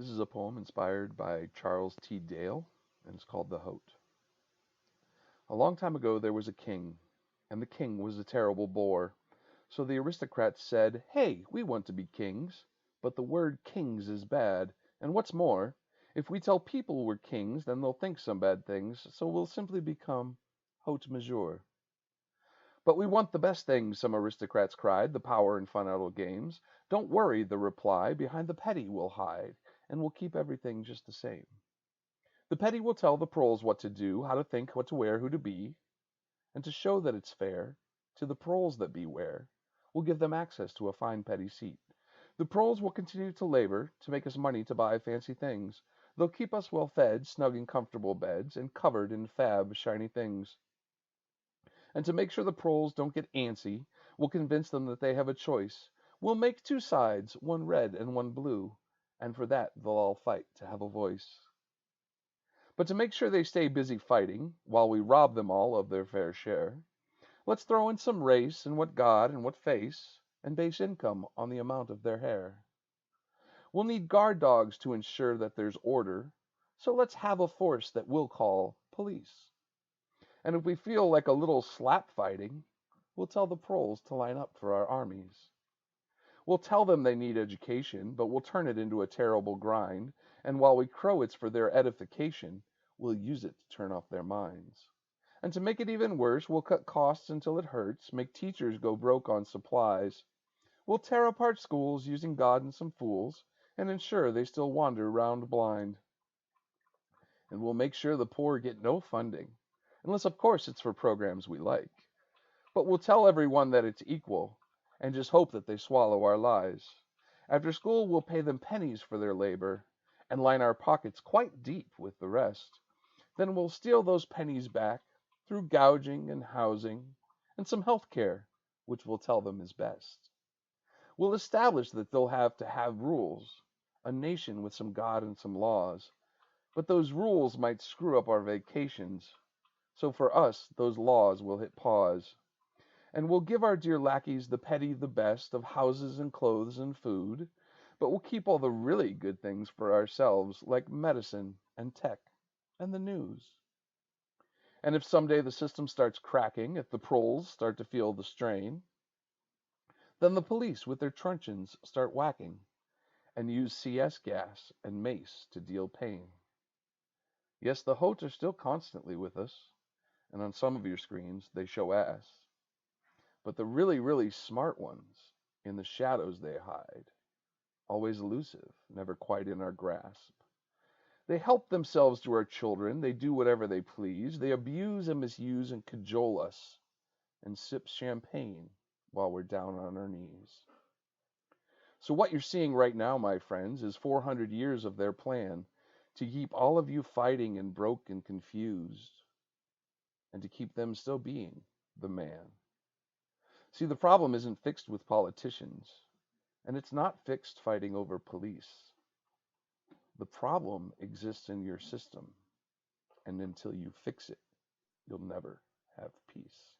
This is a poem inspired by Charles T. Dale, and it's called The Haute. A long time ago there was a king, and the king was a terrible bore. So the aristocrats said, "Hey, we want to be kings, but the word kings is bad, and what's more, if we tell people we're kings, then they'll think some bad things, so we'll simply become haute mesure." "But we want the best things," some aristocrats cried, "the power and fun out of games." "Don't worry," the reply, "behind the petty we'll hide, and we'll keep everything just the same. The petty will tell the proles what to do, how to think, what to wear, who to be, and to show that it's fair, to the proles that beware, we'll give them access to a fine petty seat. The proles will continue to labor, to make us money to buy fancy things. They'll keep us well fed, snug in comfortable beds, and covered in fab, shiny things. And to make sure the proles don't get antsy, we'll convince them that they have a choice. We'll make two sides, one red and one blue, and for that they'll all fight to have a voice. But to make sure they stay busy fighting, while we rob them all of their fair share, let's throw in some race and what God and what face, and base income on the amount of their hair. We'll need guard dogs to ensure that there's order, so let's have a force that we'll call police. And if we feel like a little slap fighting, we'll tell the proles to line up for our armies. We'll tell them they need education, but we'll turn it into a terrible grind, and while we crow it's for their edification, we'll use it to turn off their minds. And to make it even worse, we'll cut costs until it hurts, make teachers go broke on supplies. We'll tear apart schools using God and some fools, and ensure they still wander round blind. And we'll make sure the poor get no funding, unless of course it's for programs we like. But we'll tell everyone that it's equal, and just hope that they swallow our lies. After school, we'll pay them pennies for their labor, and line our pockets quite deep with the rest. Then we'll steal those pennies back through gouging and housing, and some health care, which we'll tell them is best. We'll establish that they'll have to have rules, a nation with some God and some laws. But those rules might screw up our vacations, so for us, those laws will hit pause. And we'll give our dear lackeys the petty the best of houses and clothes and food, but we'll keep all the really good things for ourselves, like medicine and tech and the news. And if someday the system starts cracking, if the proles start to feel the strain, then the police with their truncheons start whacking and use CS gas and mace to deal pain. Yes, the Haute are still constantly with us, and on some of your screens they show ass. But the really, really smart ones, in the shadows they hide, always elusive, never quite in our grasp. They help themselves to our children, they do whatever they please, they abuse and misuse and cajole us, and sip champagne while we're down on our knees. So what you're seeing right now, my friends, is 400 years of their plan to keep all of you fighting and broke and confused, and to keep them still being the man. See, the problem isn't fixed with politicians, and it's not fixed fighting over police. The problem exists in your system, and until you fix it, you'll never have peace.